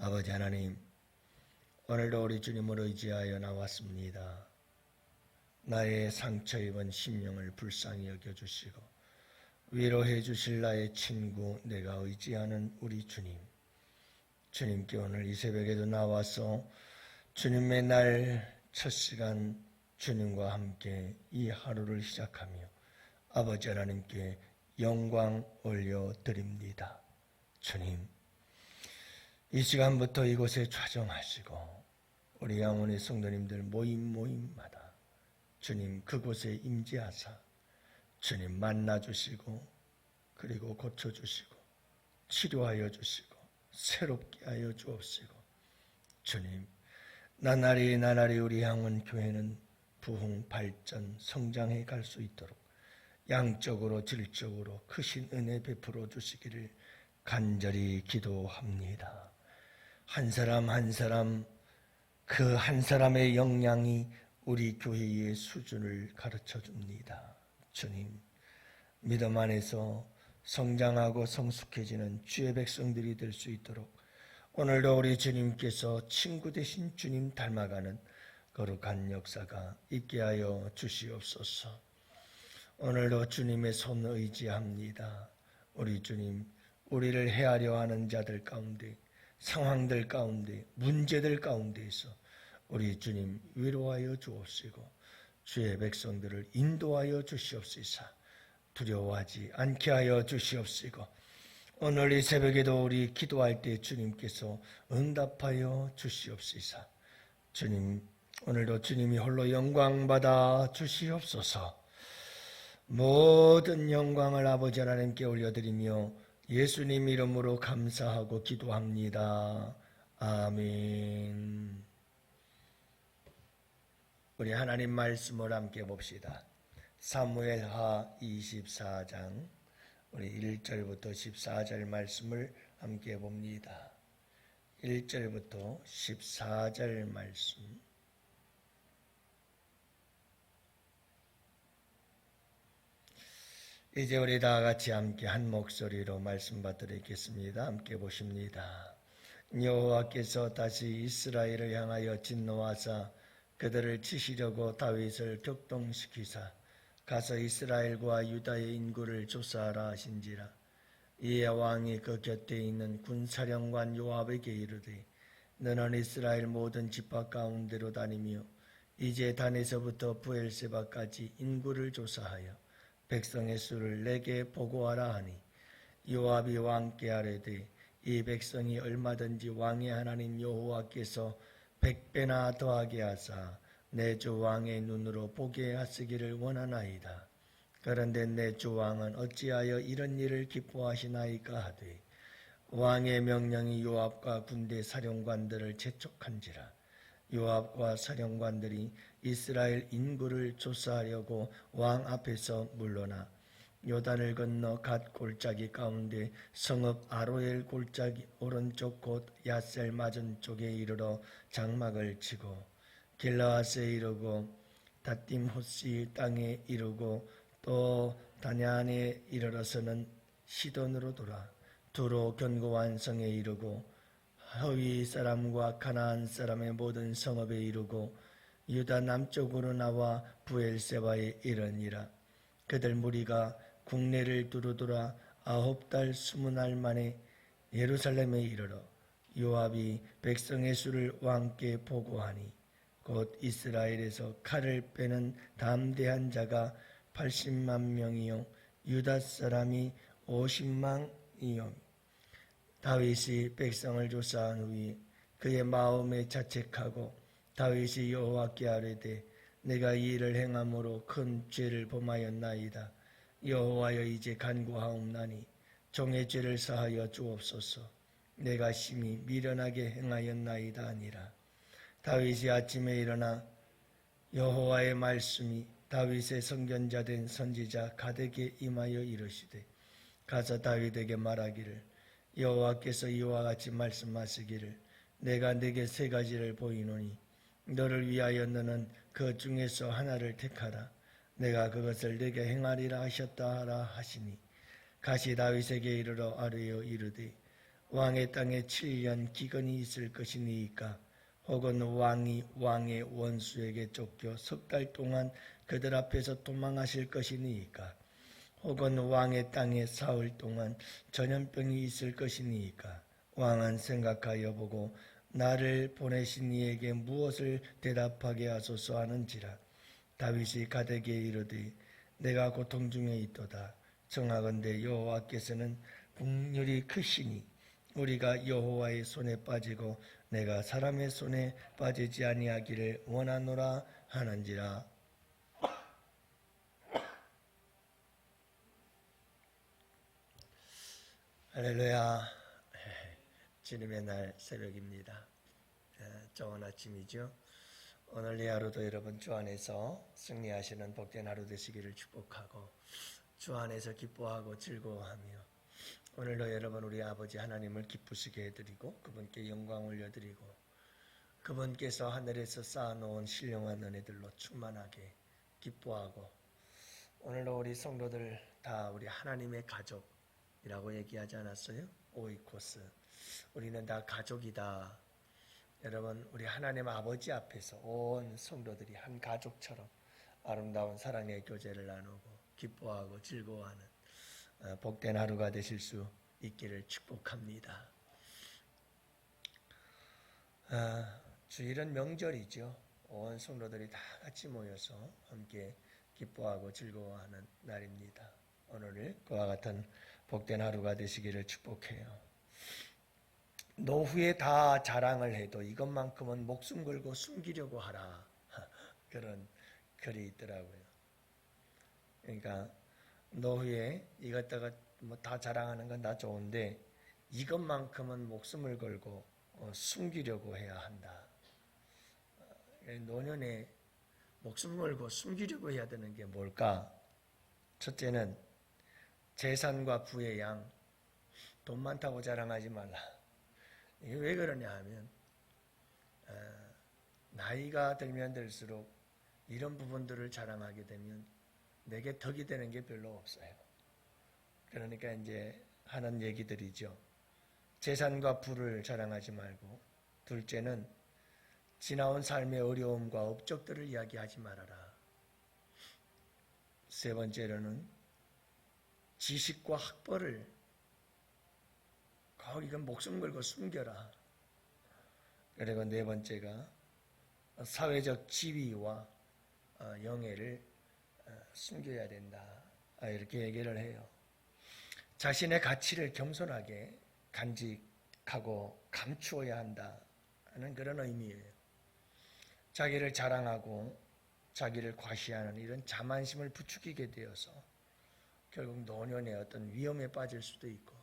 아버지 하나님, 오늘도 우리 주님을 의지하여 나왔습니다. 나의 상처 입은 심령을 불쌍히 여겨주시고 위로해 주실 나의 친구, 내가 의지하는 우리 주님, 주님께 오늘 이 새벽에도 나와서 주님의 날 첫 시간 주님과 함께 이 하루를 시작하며 아버지 하나님께 영광 올려드립니다. 주님, 이 시간부터 이곳에 좌정하시고 우리 양원의 성도님들 모임마다 주님 그곳에 임재하사 주님 만나주시고 그리고 고쳐주시고 치료하여 주시고 새롭게 하여 주옵시고 주님, 나날이 우리 양원 교회는 부흥 발전 성장해 갈 수 있도록 양적으로 질적으로 크신 은혜 베풀어 주시기를 간절히 기도합니다. 한 사람 한 사람, 그 한 사람의 역량이 우리 교회의 수준을 가르쳐 줍니다. 주님, 믿음 안에서 성장하고 성숙해지는 주의 백성들이 될 수 있도록 오늘도 우리 주님께서 친구 되신 주님 닮아가는 거룩한 역사가 있게 하여 주시옵소서. 오늘도 주님의 손 의지합니다. 우리 주님, 우리를 해하려 하는 자들 가운데, 상황들 가운데, 문제들 가운데에서 우리 주님 위로하여 주옵시고 주의 백성들을 인도하여 주시옵시사 두려워하지 않게 하여 주시옵시고 오늘 이 새벽에도 우리 기도할 때 주님께서 응답하여 주시옵시사 주님, 오늘도 주님이 홀로 영광받아 주시옵소서. 모든 영광을 아버지 하나님께 올려드리며 예수님 이름으로 감사하고 기도합니다. 아멘. 우리 하나님 말씀을 함께 봅시다. 사무엘하 24장 우리 1절부터 14절 말씀을 함께 봅니다. 1절부터 14절 말씀. 이제 우리 다 같이 함께 한 목소리로 말씀 받드리겠습니다. 함께 보십니다. 여호와께서 다시 이스라엘을 향하여 진노하사 그들을 치시려고 다윗을 격동시키사 가서 이스라엘과 유다의 인구를 조사하라 하신지라. 이에 왕이 그 곁에 있는 군사령관 요압에게 이르되 너는 이스라엘 모든 지파 가운데로 다니며 이제 단에서부터 부엘세바까지 인구를 조사하여 백성의 수를 내게 보고하라 하니 요압이 왕께 아뢰되 이 백성이 얼마든지 왕의 하나님 여호와께서 100배나 더하게 하사 내 주 왕의 눈으로 보게 하시기를 원하나이다. 그런데 내 주 왕은 어찌하여 이런 일을 기뻐하시나이까 하되 왕의 명령이 요압과 군대 사령관들을 재촉한지라. 요압과 사령관들이 이스라엘 인구를 조사하려고 왕 앞에서 물러나 요단을 건너 갓 골짜기 가운데 성읍 아로엘 골짜기 오른쪽 곧 야셀 맞은 쪽에 이르러 장막을 치고 길라앗에 이르고 다딤호시 땅에 이르고 또 다냐안에 이르러서는 시돈으로 돌아 두로 견고한 성에 이르고 허위 사람과 가나안 사람의 모든 성읍에 이르고 유다 남쪽으로 나와 부엘세바에 이르니라. 그들 무리가 국내를 두루돌아 9달 20날 만에 예루살렘에 이르러 요압이 백성의 수를 왕께 보고하니 곧 이스라엘에서 칼을 빼는 담대한 자가 80만 명이요 유다 사람이 50만이요. 다윗이 백성을 조사한 후에 그의 마음에 자책하고 다윗이 여호와께 아뢰되 내가 이 일을 행함으로 큰 죄를 범하였나이다. 여호와여 이제 간구하옵나니 종의 죄를 사하여 주옵소서. 내가 심히 미련하게 행하였나이다 하니라. 다윗이 아침에 일어나 여호와의 말씀이 다윗의 선견자 된 선지자 갓에게 임하여 이르시되 가서 다윗에게 말하기를 여호와께서 이와 같이 말씀하시기를 내가 네게 3가지를 보이노니 너를 위하여 너는 그 중에서 하나를 택하라. 내가 그것을 네게 행하리라 하셨다 하라 하시니 갓이 다윗에게 이르러 아뢰어 이르되 왕의 땅에 7년 기근이 있을 것이니이까 혹은 왕이 왕의 원수에게 쫓겨 석 달 동안 그들 앞에서 도망하실 것이니이까 혹은 왕의 땅에 사흘 동안 전염병이 있을 것이니이까 왕은 생각하여 보고 나를 보내신 이에게 무엇을 대답하게 하소서 하는지라. 다윗이 갓에게 이르되 내가 고통 중에 있도다. 청하건대 여호와께서는 국률이 크시니 우리가 여호와의 손에 빠지고 내가 사람의 손에 빠지지 아니하기를 원하노라 하는지라. 할렐루야. 주님의 날 새벽입니다. 좋은 아침이죠. 오늘 이 하루도 여러분 주 안에서 승리하시는 복된 하루 되시기를 축복하고 주 안에서 기뻐하고 즐거워하며 오늘도 여러분 우리 아버지 하나님을 기쁘시게 해드리고 그분께 영광 올려드리고 그분께서 하늘에서 쌓아놓은 신령한 은혜들로 충만하게 기뻐하고 오늘도 우리 성도들 다 우리 하나님의 가족이라고 얘기하지 않았어요? 오이코스. 우리는 다 가족이다. 여러분 우리 하나님 아버지 앞에서 온 성도들이 한 가족처럼 아름다운 사랑의 교제를 나누고 기뻐하고 즐거워하는 복된 하루가 되실 수 있기를 축복합니다. 주일은 명절이죠. 온 성도들이 다 같이 모여서 함께 기뻐하고 즐거워하는 날입니다. 오늘을 그와 같은 복된 하루가 되시기를 축복해요. 노후에 다 자랑을 해도 이것만큼은 목숨 걸고 숨기려고 하라. 그런 글이 있더라고요. 그러니까 노후에 이것다가 뭐 다 자랑하는 건 다 좋은데 이것만큼은 목숨을 걸고 숨기려고 해야 한다. 노년에 목숨 걸고 숨기려고 해야 되는 게 뭘까? 첫째는 재산과 부의 양, 돈 많다고 자랑하지 말라. 이게 왜 그러냐 하면 나이가 들면 들수록 이런 부분들을 자랑하게 되면 내게 덕이 되는 게 별로 없어요. 그러니까 이제 하는 얘기들이죠. 재산과 부를 자랑하지 말고 둘째는 지나온 삶의 어려움과 업적들을 이야기하지 말아라. 세 번째로는 지식과 학벌을 이건 목숨 걸고 숨겨라. 그리고 네 번째가 사회적 지위와 영예를 숨겨야 된다. 이렇게 얘기를 해요. 자신의 가치를 겸손하게 간직하고 감추어야 한다는 그런 의미예요. 자기를 자랑하고 자기를 과시하는 이런 자만심을 부추기게 되어서 결국 노년의 어떤 위험에 빠질 수도 있고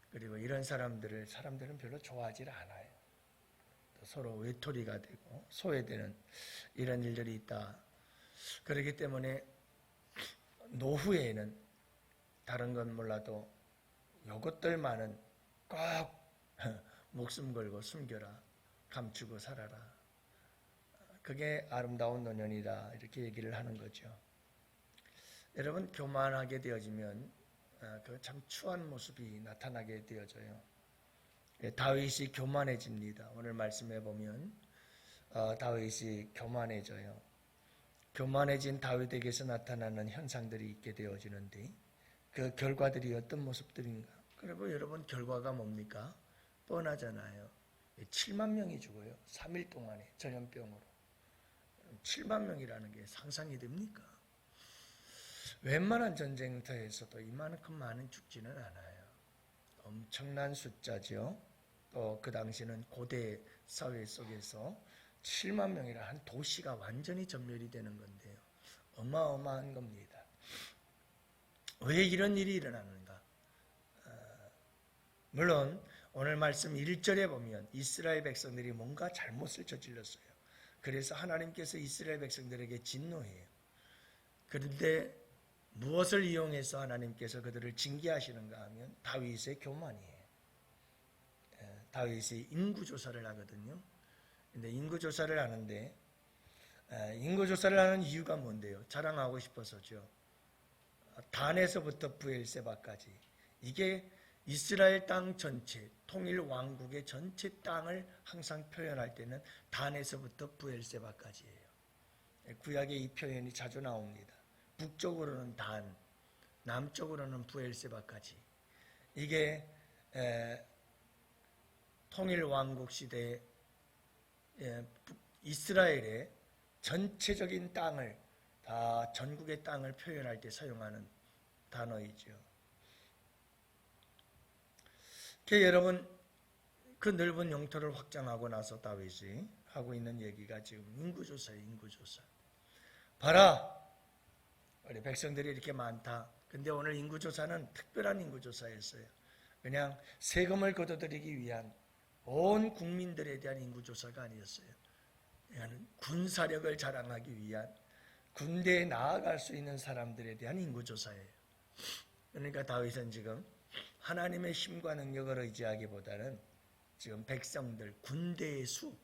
그리고 이런 사람들은 별로 좋아하지 않아요. 또 서로 외톨이가 되고 소외되는 이런 일들이 있다. 그렇기 때문에 노후에는 다른 건 몰라도 요것들만은 꼭 목숨 걸고 숨겨라. 감추고 살아라. 그게 아름다운 노년이다. 이렇게 얘기를 하는 거죠. 여러분 교만하게 되어지면 그 참 추한 모습이 나타나게 되어져요. 다윗이 교만해집니다. 오늘 말씀해 보면 다윗이 교만해져요. 교만해진 다윗에게서 나타나는 현상들이 있게 되어지는데 그 결과들이 어떤 모습들인가? 그리고 여러분 결과가 뭡니까? 뻔하잖아요. 7만 명이 죽어요. 3일 동안에 전염병으로. 7만 명이라는 게 상상이 됩니까? 웬만한 전쟁터에서도 이만큼 많은 죽지는 않아요. 엄청난 숫자죠. 또 그 당시는 고대 사회 속에서 7만 명이라 한 도시가 완전히 전멸이 되는 건데요. 어마어마한 겁니다. 왜 이런 일이 일어나는가? 물론 오늘 말씀 1절에 보면 이스라엘 백성들이 뭔가 잘못을 저질렀어요. 그래서 하나님께서 이스라엘 백성들에게 진노해요. 그런데 무엇을 이용해서 하나님께서 그들을 징계하시는가 하면 다윗의 교만이에요. 다윗이 인구조사를 하거든요. 근데 인구조사를 하는데 인구조사를 하는 이유가 뭔데요? 자랑하고 싶어서죠. 단에서부터 브엘세바까지 이게 이스라엘 땅 전체, 통일 왕국의 전체 땅을 항상 표현할 때는 단에서부터 브엘세바까지예요. 구약에 이 표현이 자주 나옵니다. 북쪽으로는 단, 남쪽으로는 브엘세바까지. 이게 통일 왕국 시대에 이스라엘의 전체적인 땅을, 다 전국의 땅을 표현할 때 사용하는 단어이죠. 여러분, 그 넓은 영토를 확장하고 나서 다윗이 하고 있는 얘기가 지금 인구조사예요. 인구조사. 봐라, 우리 백성들이 이렇게 많다. 근데 오늘 인구조사는 특별한 인구조사였어요. 그냥 세금을 걷어들이기 위한 온 국민들에 대한 인구조사가 아니었어요. 군사력을 자랑하기 위한, 군대에 나아갈 수 있는 사람들에 대한 인구조사예요. 그러니까 다윗은 지금 하나님의 힘과 능력을 의지하기보다는 지금 백성들, 군대의 수,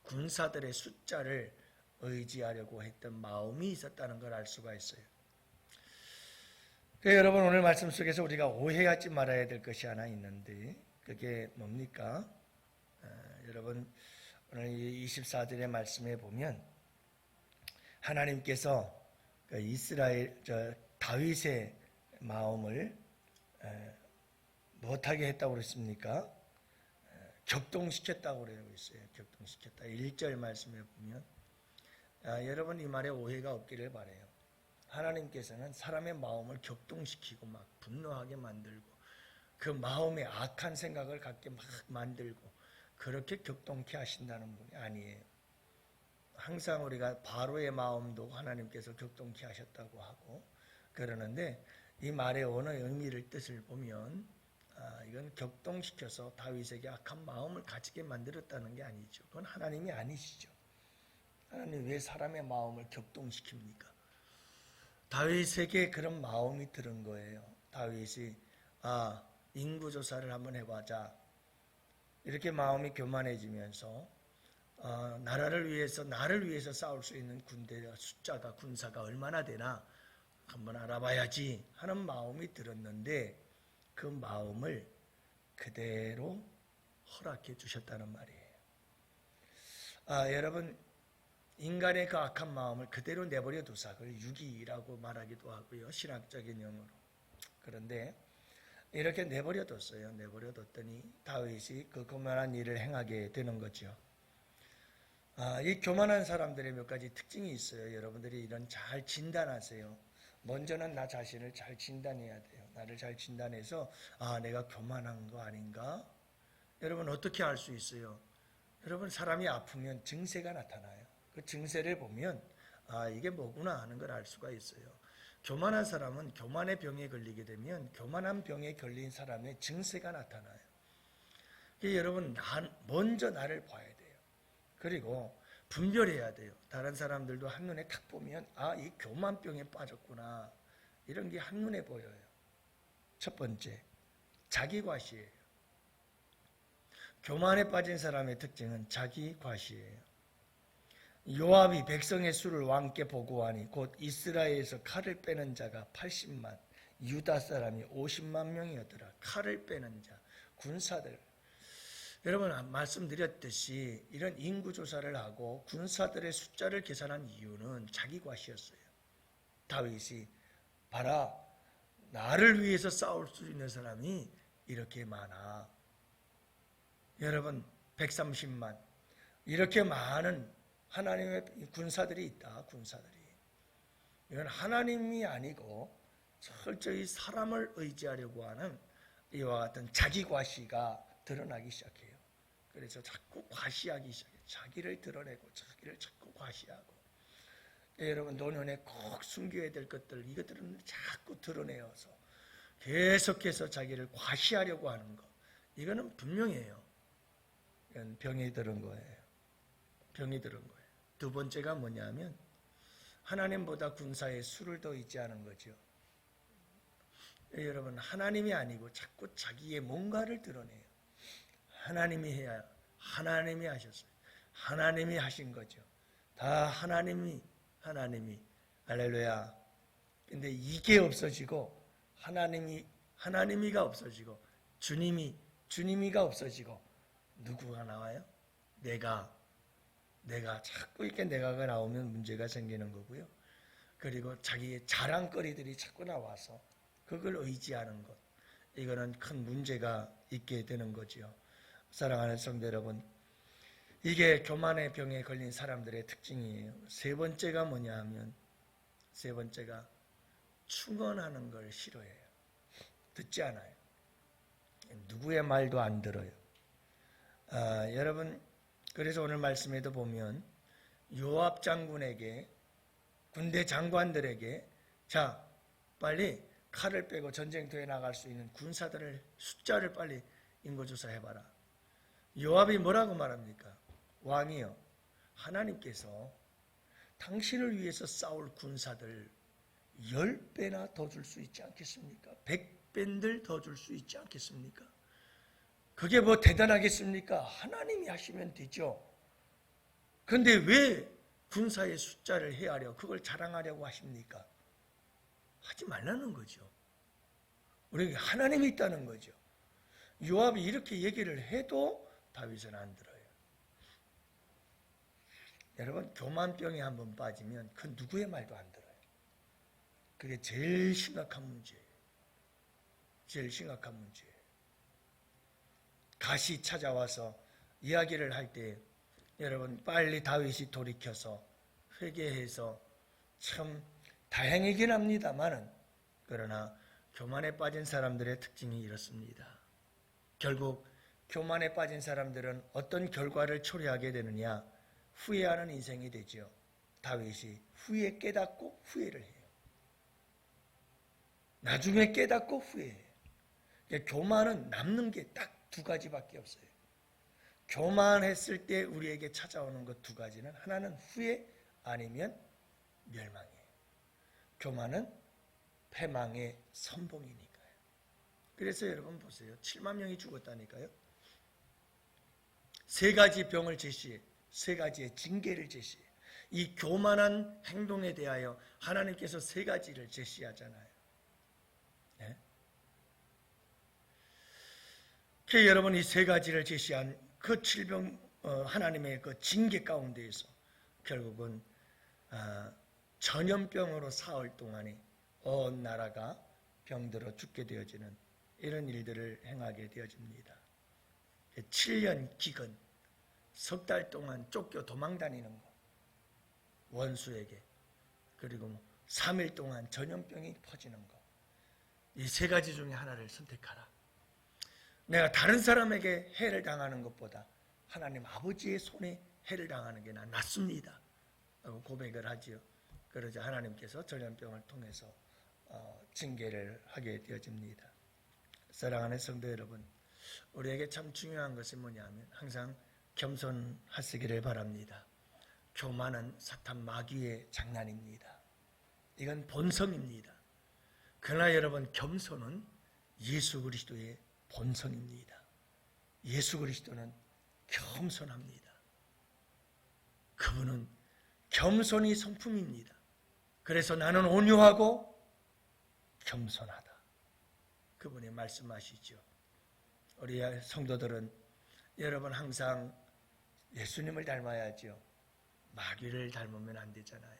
군사들의 숫자를 의지하려고 했던 마음이 있었다는 걸 알 수가 있어요. 여러분, 오늘 말씀 속에서 우리가 오해하지 말아야 될 것이 하나 있는데 그게 뭡니까? 여러분, 오늘 24절의 말씀에 보면 하나님께서 이스라엘 다윗의 마음을 못하게 했다고 그랬습니까? 격동시켰다고 그러고 있어요. 격동시켰다. 1절 말씀에 보면 여러분, 이 말에 오해가 없기를 바라요. 하나님께서는 사람의 마음을 격동시키고 막 분노하게 만들고 그 마음에 악한 생각을 갖게 막 만들고 그렇게 격동케 하신다는 분이 아니에요. 항상 우리가 바로의 마음도 하나님께서 격동케 하셨다고 하고 그러는데 이 말의 언어 의미를 뜻을 보면 이건 격동시켜서 다윗에게 악한 마음을 가지게 만들었다는 게 아니죠. 그건 하나님이 아니시죠. 하나님 왜 사람의 마음을 격동시킵니까? 다윗에게 그런 마음이 들은 거예요. 다윗이 인구조사를 한번 해보자. 이렇게 마음이 교만해지면서 나를 위해서 싸울 수 있는 군대의 숫자가, 군사가 얼마나 되나 한번 알아봐야지 하는 마음이 들었는데 그 마음을 그대로 허락해 주셨다는 말이에요. 여러분, 인간의 그 악한 마음을 그대로 내버려 두사, 그걸 유기라고 말하기도 하고요, 신학적인 용어로. 그런데 이렇게 내버려 뒀어요. 내버려 뒀더니 다윗이 그 교만한 일을 행하게 되는 거죠. 이 교만한 사람들의 몇 가지 특징이 있어요. 여러분들이 이런 잘 진단하세요. 먼저는 나 자신을 잘 진단해야 돼요. 나를 잘 진단해서 내가 교만한 거 아닌가? 여러분, 어떻게 알 수 있어요? 여러분, 사람이 아프면 증세가 나타나요. 그 증세를 보면 이게 뭐구나 하는 걸 알 수가 있어요. 교만한 사람은 교만의 병에 걸리게 되면 교만한 병에 걸린 사람의 증세가 나타나요. 여러분, 먼저 나를 봐야 돼요. 그리고 분별해야 돼요. 다른 사람들도 한눈에 탁 보면 이 교만병에 빠졌구나, 이런 게 한눈에 보여요. 첫 번째, 자기과시예요. 교만에 빠진 사람의 특징은 자기과시예요. 요압이 백성의 수를 왕께 보고하니 곧 이스라엘에서 칼을 빼는 자가 80만, 유다 사람이 50만 명이었더라. 칼을 빼는 자, 군사들. 여러분, 말씀드렸듯이 이런 인구조사를 하고 군사들의 숫자를 계산한 이유는 자기과시였어요. 다윗이 봐라, 나를 위해서 싸울 수 있는 사람이 이렇게 많아. 여러분, 130만, 이렇게 많은 하나님의 군사들이 있다. 군사들이. 이건 하나님이 아니고 철저히 사람을 의지하려고 하는 이와 같은 자기과시가 드러나기 시작해요. 그래서 자꾸 과시하기 시작해요. 자기를 드러내고 자기를 자꾸 과시하고. 여러분, 노년에 꼭 숨겨야 될 것들, 이것들은 자꾸 드러내어서 계속해서 자기를 과시하려고 하는 것, 이거는 분명해요. 이건 병이 들은 거예요. 병이 들은 거예요. 두 번째가 뭐냐면 하나님보다 군사의 수를 더 의지하는 거죠. 여러분, 하나님이 아니고 자꾸 자기의 뭔가를 드러내요. 하나님이 해야, 하나님이 하셨어요. 하나님이 하신 거죠. 다 하나님이 할렐루야. 근데 이게 없어지고 하나님이가 없어지고 주님이가 없어지고 누구가 나와요? 내가 자꾸 이렇게 내가가 나오면 문제가 생기는 거고요. 그리고 자기의 자랑거리들이 자꾸 나와서 그걸 의지하는 것, 이거는 큰 문제가 있게 되는 거지요. 사랑하는 성도 여러분, 이게 교만의 병에 걸린 사람들의 특징이에요. 세 번째가 뭐냐 하면, 세 번째가 충언하는 걸 싫어해요. 듣지 않아요. 누구의 말도 안 들어요. 여러분, 그래서 오늘 말씀에도 보면 요압 장군에게, 군대 장관들에게, 자 빨리 칼을 빼고 전쟁터에 나갈 수 있는 군사들을 숫자를 빨리 인구조사해봐라. 요압이 뭐라고 말합니까? 왕이요, 하나님께서 당신을 위해서 싸울 군사들 10배나 더 줄 수 있지 않겠습니까? 100배들 더 줄 수 있지 않겠습니까? 그게 뭐 대단하겠습니까? 하나님이 하시면 되죠. 그런데 왜 군사의 숫자를 헤아려 그걸 자랑하려고 하십니까? 하지 말라는 거죠. 우리에게 하나님이 있다는 거죠. 요압이 이렇게 얘기를 해도 다윗은 안 들어요. 여러분, 교만병에 한번 빠지면 그 누구의 말도 안 들어요. 그게 제일 심각한 문제예요. 제일 심각한 문제예요. 가시 찾아와서 이야기를 할 때 여러분 빨리 다윗이 돌이켜서 회개해서 참 다행이긴 합니다만은, 그러나 교만에 빠진 사람들의 특징이 이렇습니다. 결국 교만에 빠진 사람들은 어떤 결과를 초래하게 되느냐? 후회하는 인생이 되죠. 다윗이 후에 깨닫고 후회를 해요. 나중에 깨닫고 후회해요. 교만은 남는 게 딱 두 가지밖에 없어요. 교만했을 때 우리에게 찾아오는 것 두 가지는, 하나는 후회, 아니면 멸망이에요. 교만은 패망의 선봉이니까요. 그래서 여러분 보세요. 7만 명이 죽었다니까요. 세 가지 병을 제시해, 세 가지의 징계를 제시해. 이 교만한 행동에 대하여 하나님께서 세 가지를 제시하잖아요. 네? 여러분, 이 세 가지를 제시한 그 7병, 하나님의 그 징계 가운데에서 결국은 전염병으로 사흘 동안에 온 나라가 병들어 죽게 되어지는 이런 일들을 행하게 되어집니다. 7년 기근, 석 달 동안 쫓겨 도망다니는 거, 원수에게. 그리고 3일 동안 전염병이 퍼지는 거. 이 세 가지 중에 하나를 선택하라. 내가 다른 사람에게 해를 당하는 것보다 하나님 아버지의 손에 해를 당하는 게 난 낫습니다 라고 고백을 하지요. 그러자 하나님께서 전염병을 통해서 징계를 하게 되어집니다. 사랑하는 성도 여러분, 우리에게 참 중요한 것이 뭐냐면 항상 겸손하시기를 바랍니다. 교만은 사탄 마귀의 장난입니다. 이건 본성입니다. 그러나 여러분, 겸손은 예수 그리스도의 본성입니다. 예수 그리스도는 겸손합니다. 그분은 겸손이 성품입니다. 그래서 나는 온유하고 겸손하다. 그분이 말씀하시죠. 우리 성도들은 여러분 항상 예수님을 닮아야죠. 마귀를 닮으면 안 되잖아요.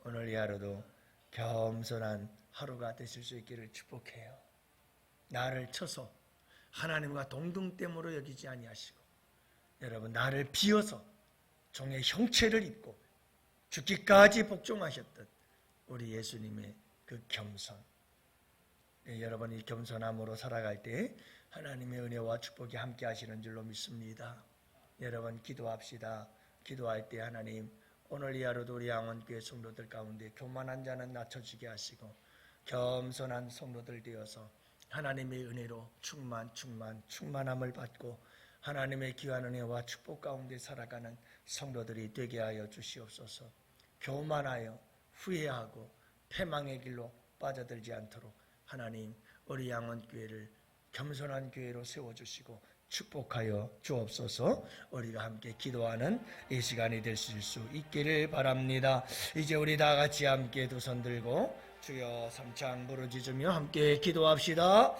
오늘 이 하루도 겸손한 하루가 되실 수 있기를 축복해요. 나를 쳐서 하나님과 동등됨으로 여기지 아니하시고, 여러분 나를 비워서 종의 형체를 입고 죽기까지 복종하셨던 우리 예수님의 그 겸손. 여러분, 이 겸손함으로 살아갈 때 하나님의 은혜와 축복이 함께 하시는 줄로 믿습니다. 여러분, 기도합시다. 기도할 때 하나님, 오늘 이 하루도 우리 양원교회 성도들 가운데 교만한 자는 낮춰지게 하시고 겸손한 성도들 되어서 하나님의 은혜로 충만함을 받고 하나님의 귀한 은혜와 축복 가운데 살아가는 성도들이 되게 하여 주시옵소서. 교만하여 후회하고 패망의 길로 빠져들지 않도록 하나님, 우리 양원교회를 겸손한 교회로 세워주시고 축복하여 주옵소서. 우리가 함께 기도하는 이 시간이 되실 수 있기를 바랍니다. 이제 우리 다 같이 함께 두 손 들고 주여 삼창 부르짖으며 함께 기도합시다.